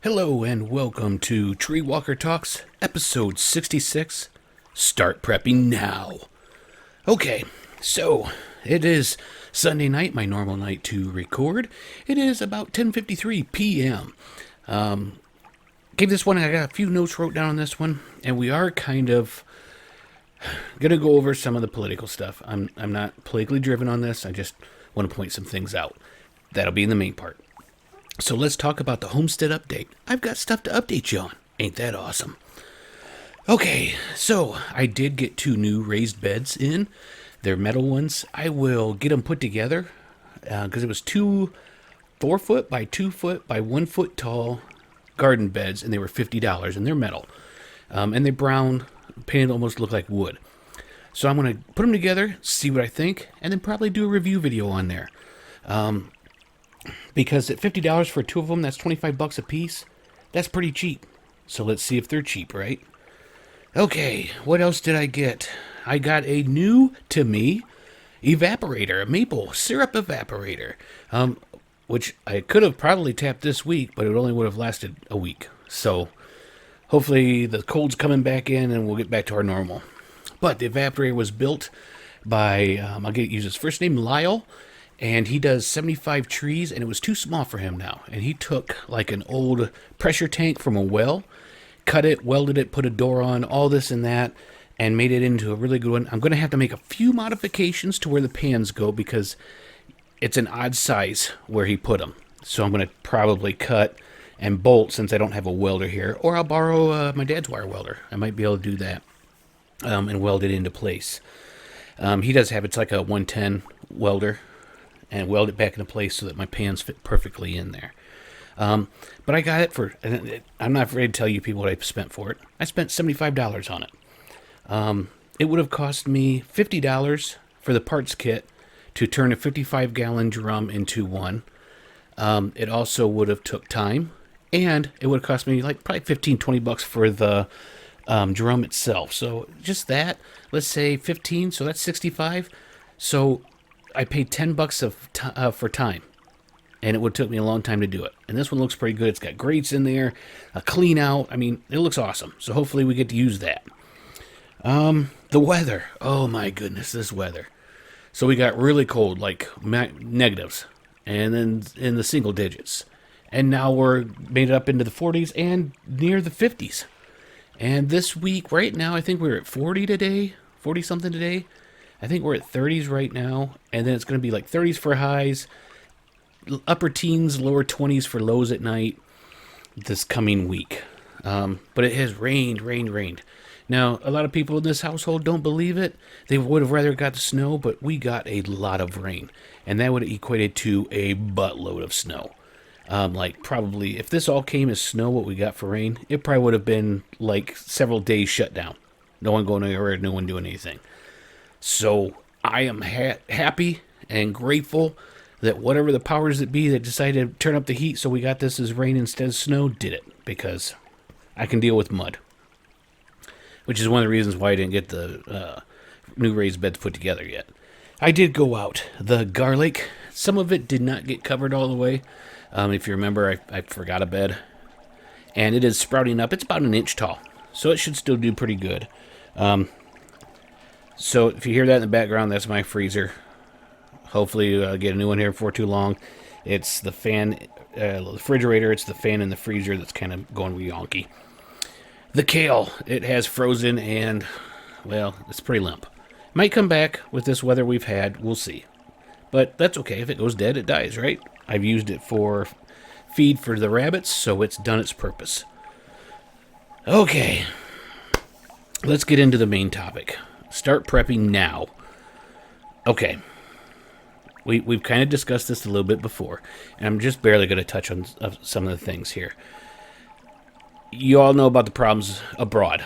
Hello and welcome to TreeWalker Talks, episode 66. Start prepping now. Okay, so it is Sunday night, my normal night to record. It is about 10:53 p.m. Gave this one, I got a few notes wrote down on this one, and we are kind of gonna go over some of the political stuff. I'm not politically driven on this. I just want to point some things out. That'll be in the main part. So let's talk about the homestead update. I've got stuff to update you on. Ain't that awesome? Okay, so I did get 2 new raised beds in. They're metal ones. I will get them put together because it was 2 4-foot by 2-foot by 1-foot tall garden beds, and they were $50, and they're metal. And they're brown, painted almost look like wood. So I'm going to put them together, see what I think, and then probably do a review video on there. Because at $50 for 2 of them, that's $25 a piece. That's pretty cheap. So let's see if they're cheap, right? Okay, what else did I get? I got a new, to me, evaporator, a maple syrup evaporator. Which I could have probably tapped this week, but it only would have lasted a week. So hopefully the cold's coming back in and we'll get back to our normal. But the evaporator was built by, use his first name, Lyle. And he does 75 trees, and it was too small for him now. And he took like an old pressure tank from a well, cut it, welded it, put a door on, all this and that, and made it into a really good one. I'm going to have to make a few modifications to where the pans go because it's an odd size where he put them. So I'm going to probably cut and bolt since I don't have a welder here. Or I'll borrow my dad's wire welder. I might be able to do that and weld it into place. He does have, it's like a 110 welder. And weld it back into place so that my pans fit perfectly in there. But I got it for, I'm not afraid to tell you people what I spent for it. I spent $75 on it. It would have cost me $50 for the parts kit to turn a 55-gallon drum into one. It also would have took time, and it would have cost me like probably $15-20 for the drum itself. So just that, let's say 15, so that's 65. So I paid $10 for time, and it would have took me a long time to do it. And this one looks pretty good. It's got grates in there, a clean out. I mean, it looks awesome. So hopefully we get to use that. The weather. Oh my goodness, this weather. So we got really cold, like negatives, and then in the single digits. And now we're made it up into the 40s and near the 50s. And this week, right now, I think we're at 40 today, 40 something today. I think we're at 30s right now, and then it's going to be like 30s for highs, upper teens, lower 20s for lows at night this coming week. But it has rained. Now, a lot of people in this household don't believe it. They would have rather got the snow, but we got a lot of rain, and that would have equated to a buttload of snow. Like probably, if this all came as snow, what we got for rain, it probably would have been like several days shut down. No one going anywhere, no one doing anything. So I am happy and grateful that whatever the powers that be that decided to turn up the heat so we got this as rain instead of snow did it, because I can deal with mud. Which is one of the reasons why I didn't get the new raised beds put together yet. I did go out. The garlic, some of it did not get covered all the way. If you remember, I forgot a bed. And it is sprouting up. It's about an inch tall. So it should still do pretty good. So if you hear that in the background, that's my freezer. Hopefully I'll get a new one here before too long. It's the fan, the refrigerator, it's the fan in the freezer that's kind of going yonky. The kale, it has frozen and, well, it's pretty limp. Might come back with this weather we've had, we'll see. But that's okay, if it goes dead, it dies, right? I've used it for feed for the rabbits, so it's done its purpose. Okay, let's get into the main topic. Start prepping now. Okay. We've kind of discussed this a little bit before, and I'm just barely going to touch on some of the things here. You all know about the problems abroad,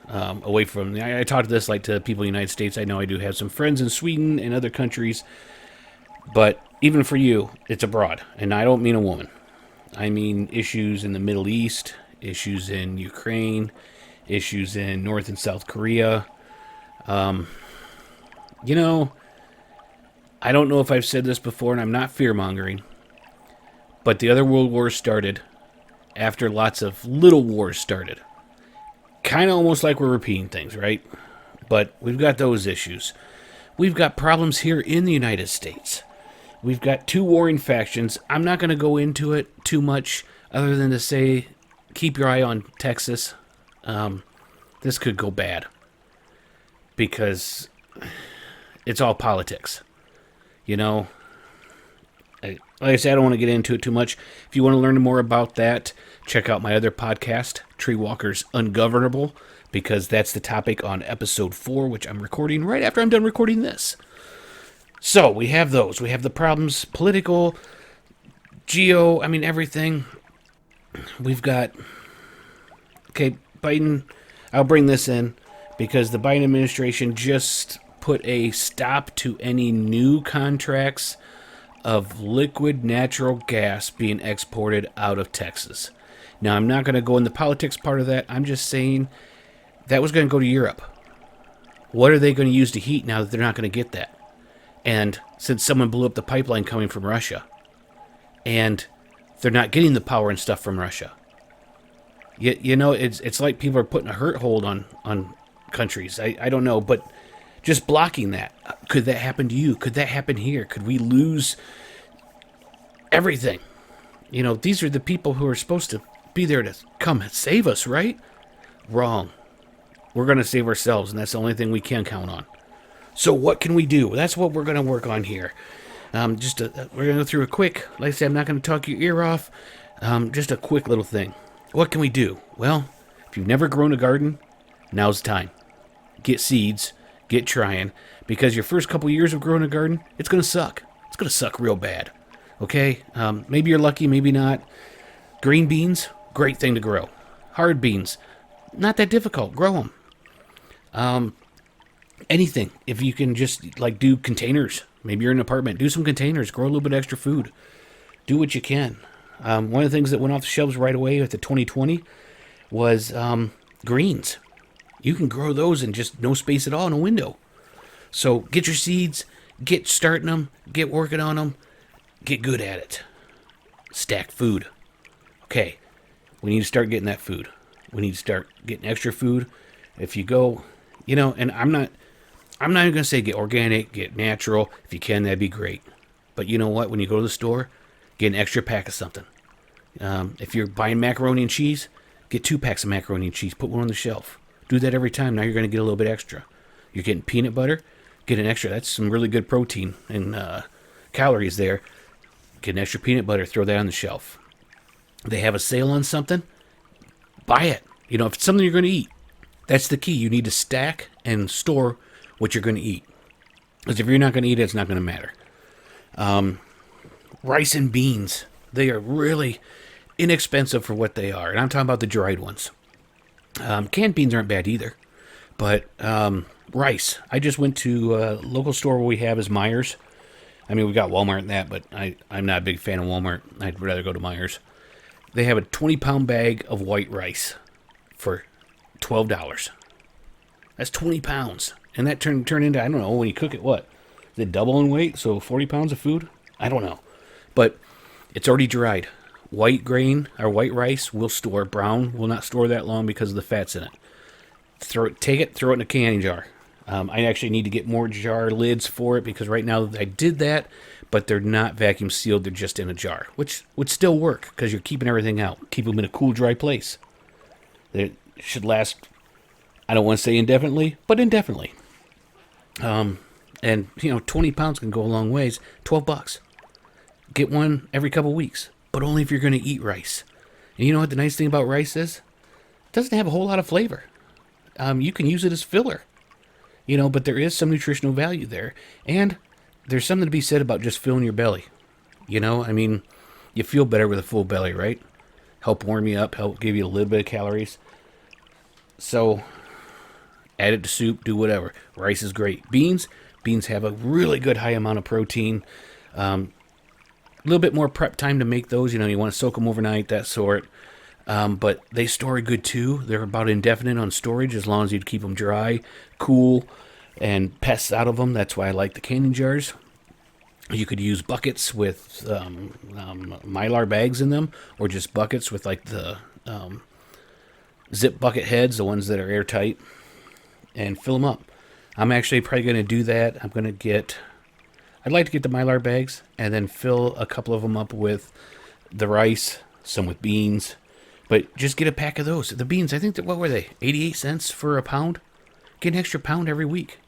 away from... I talk this like to people in the United States. I know I do have some friends in Sweden and other countries, but even for you, it's abroad, and I don't mean a woman. I mean issues in the Middle East, issues in Ukraine, issues in North and South Korea. You know, I don't know if I've said this before, and I'm not fear-mongering, but the other world wars started, after lots of little wars started. Kind of almost like we're repeating things, right? But we've got those issues. We've got problems here in the United States. We've got two warring factions. I'm not going to go into it too much other than to say keep your eye on Texas. This could go bad because it's all politics. You know, like I said, I don't want to get into it too much. If you want to learn more about that, check out my other podcast, TreeWalker's Ungovernable, because that's the topic on episode 4, which I'm recording right after I'm done recording this. So we have those. We have the problems, political, everything. We've got, Biden, I'll bring this in because the Biden administration just put a stop to any new contracts of liquid natural gas being exported out of Texas. Now, I'm not going to go in the politics part of that. I'm just saying that was going to go to Europe. What are they going to use to heat now that they're not going to get that? And since someone blew up the pipeline coming from Russia, and they're not getting the power and stuff from Russia. It's like people are putting a hurt hold on countries. I don't know, but just blocking that. Could that happen to you? Could that happen here? Could we lose everything? These are the people who are supposed to be there to come and save us, right? Wrong. We're going to save ourselves, and that's the only thing we can count on. So what can we do? That's what we're going to work on here. We're going to go through a quick, like I said, I'm not going to talk your ear off. Just a quick little thing. What can we do? Well, if you've never grown a garden, now's the time. Get seeds, get trying, because your first couple years of growing a garden, it's going to suck. It's going to suck real bad. Okay? Maybe you're lucky, maybe not. Green beans, great thing to grow. Hard beans, not that difficult. Grow them. Anything. If you can just do containers. Maybe you're in an apartment. Do some containers. Grow a little bit extra food. Do what you can. One of the things that went off the shelves right away at the 2020 was greens. You can grow those in just no space at all in a window. So get your seeds. Get starting them. Get working on them. Get good at it. Stack food. Okay. We need to start getting that food. We need to start getting extra food. If you go, and I'm not even going to say get organic, get natural. If you can, that'd be great. But you know what? When you go to the store, get an extra pack of something. If you're buying macaroni and cheese, get 2 packs of macaroni and cheese. Put one on the shelf. Do that every time. Now you're going to get a little bit extra. You're getting peanut butter, get an extra. That's some really good protein and calories there. Get an extra peanut butter. Throw that on the shelf. They have a sale on something, buy it. If it's something you're going to eat, that's the key. You need to stack and store what you're going to eat. Because if you're not going to eat it, it's not going to matter. Rice and beans. They are really inexpensive for what they are. And I'm talking about the dried ones. Canned beans aren't bad either. But rice. I just went to a local store where we have is Myers. We got Walmart and that, but I'm not a big fan of Walmart. I'd rather go to Myers. They have a 20-pound bag of white rice for $12. That's 20 pounds. And that turned into, I don't know, when you cook it, what? Is it double in weight? So 40 pounds of food? I don't know. But it's already dried. White grain or white rice will store. Brown will not store that long because of the fats in it. Take it, throw it in a canning jar. I actually need to get more jar lids for it because right now I did that, but they're not vacuum sealed. They're just in a jar, which would still work because you're keeping everything out. Keep them in a cool, dry place. They should last, I don't want to say indefinitely, but indefinitely. And 20 pounds can go a long ways. $12. Get one every couple weeks, but only if you're going to eat rice. And you know what the nice thing about rice is? It doesn't have a whole lot of flavor. You can use it as filler. But there is some nutritional value there. And there's something to be said about just filling your belly. You feel better with a full belly, right? Help warm you up, help give you a little bit of calories. So, add it to soup, do whatever. Rice is great. Beans have a really good high amount of protein. A little bit more prep time to make those. You want to soak them overnight, that sort. But they store good too. They're about indefinite on storage as long as you keep them dry, cool, and pests out of them. That's why I like the canning jars. You could use buckets with Mylar bags in them, or just buckets with like the zip bucket heads, the ones that are airtight, and fill them up. I'm actually probably going to do that. I'd like to get the Mylar bags and then fill a couple of them up with the rice, some with beans, but just get a pack of those. The beans, I think that, what were they? 88 cents for a pound? Get an extra pound every week.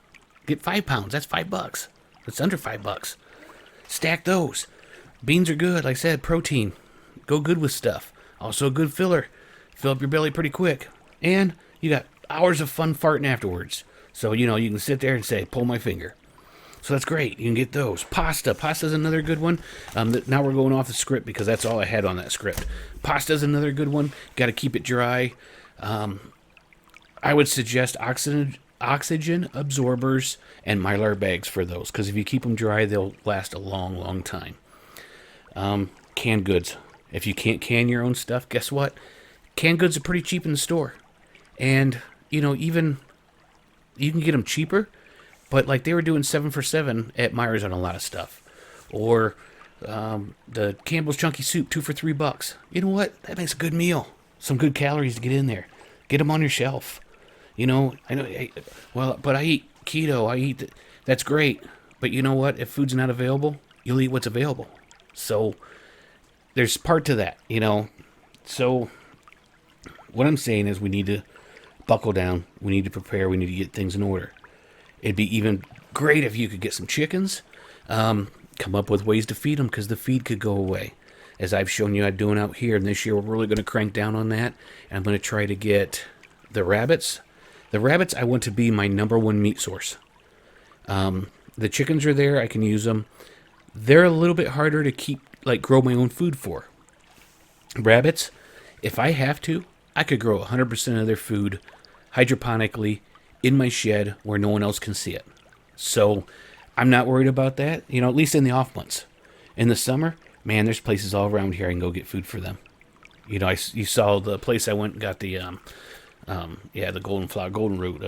Get 5 pounds. That's $5. That's under $5. Stack those. Beans are good. Like I said, protein. Go good with stuff. Also a good filler. Fill up your belly pretty quick. And you got hours of fun farting afterwards. So, you can sit there and say, pull my finger. So that's great. You can get those. Pasta. Pasta's another good one. Now we're going off the script because that's all I had on that script. Pasta's another good one. Got to keep it dry. I would suggest oxygen absorbers and Mylar bags for those, because if you keep them dry, they'll last a long, long time. Canned goods. If you can't can your own stuff, guess what? Canned goods are pretty cheap in the store. And, even you can get them cheaper, but like they were doing 7 for $7 at Myers on a lot of stuff. Or the Campbell's Chunky Soup, 2 for $3. You know what? That makes a good meal. Some good calories to get in there. Get them on your shelf. I know, but I eat keto. That's great. But you know what? If food's not available, you'll eat what's available. So there's part to that, So what I'm saying is we need to buckle down. We need to prepare. We need to get things in order. It'd be even great if you could get some chickens. Come up with ways to feed them, because the feed could go away. As I've shown you I'm doing out here. And this year we're really going to crank down on that. And I'm going to try to get the rabbits. The rabbits I want to be my number one meat source. The chickens are there. I can use them. They're a little bit harder to grow my own food for. Rabbits, if I have to, I could grow 100% of their food hydroponically in my shed where no one else can see it. So I'm not worried about that, at least in the off months. In the summer, man, there's places all around here I can go get food for them. You saw the place I went and got the golden flower, golden root,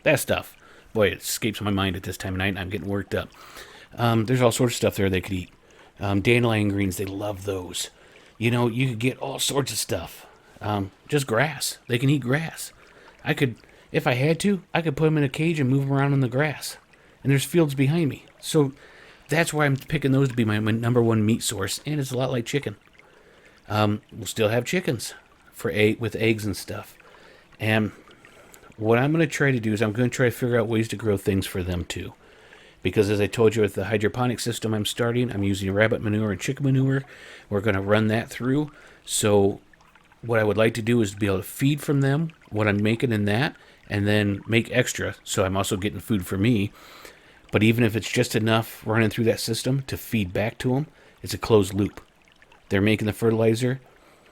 that stuff. Boy, it escapes my mind at this time of night, and I'm getting worked up. There's all sorts of stuff there they could eat. Dandelion greens, they love those. You could get all sorts of stuff. Just grass. They can eat grass. If I had to, I could put them in a cage and move them around in the grass. And there's fields behind me. So that's why I'm picking those to be my number one meat source. And it's a lot like chicken. We'll still have chickens with eggs and stuff. And what I'm going to try to do is I'm going to try to figure out ways to grow things for them too. Because as I told you, with the hydroponic system I'm starting, I'm using rabbit manure and chicken manure. We're going to run that through. So what I would like to do is be able to feed from them what I'm making in that, and then make extra. So I'm also getting food for me. But even if it's just enough running through that system to feed back to them, it's a closed loop. They're making the fertilizer,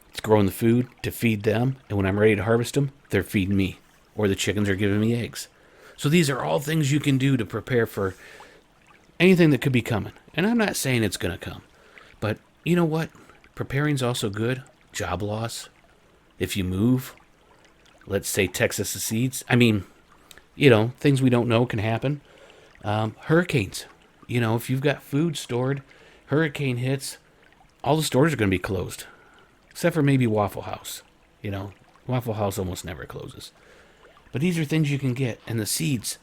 it's growing the food to feed them, and when I'm ready to harvest them, they're feeding me. Or the chickens are giving me eggs. So these are all things you can do to prepare for anything that could be coming. And I'm not saying it's going to come. But you know what? Preparing's also good. Job loss. If you move, let's say Texas secedes. Things we don't know can happen. Hurricanes. If you've got food stored, hurricane hits, all the stores are going to be closed. Except for maybe Waffle House. Waffle House almost never closes. But these are things you can get. And the seeds,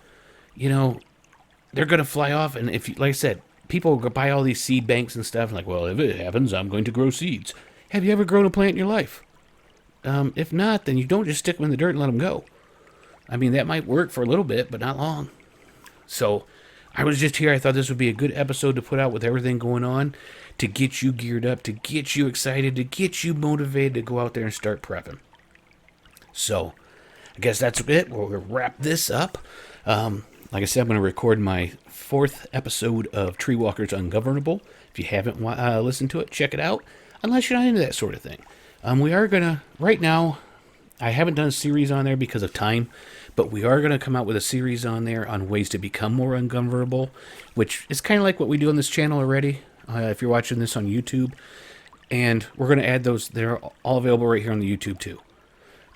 they're going to fly off. And like I said, people buy all these seed banks and stuff. Like, well, if it happens, I'm going to grow seeds. Have you ever grown a plant in your life? If not, then you don't just stick them in the dirt and let them go. That might work for a little bit, but not long. So I was just here. I thought this would be a good episode to put out with everything going on, to get you geared up, to get you excited, to get you motivated to go out there and start prepping. So I guess that's it. We'll wrap this up. Like I said, I'm going to record my 4th episode of TreeWalker's Ungovernable. If you haven't listened to it, check it out. Unless you're not into that sort of thing. We are going to, right now, I haven't done a series on there because of time, but we are going to come out with a series on there on ways to become more ungovernable, which is kind of like what we do on this channel already, if you're watching this on YouTube. And we're going to add those. They're all available right here on the YouTube too.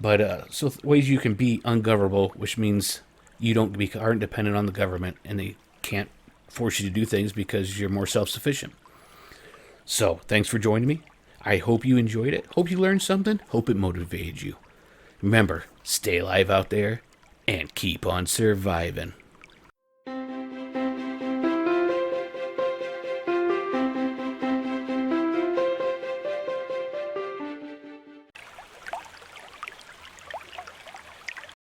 But so ways you can be ungovernable, which means you aren't dependent on the government and they can't force you to do things because you're more self-sufficient. So, thanks for joining me. I hope you enjoyed it. Hope you learned something. Hope it motivated you. Remember, stay alive out there and keep on surviving.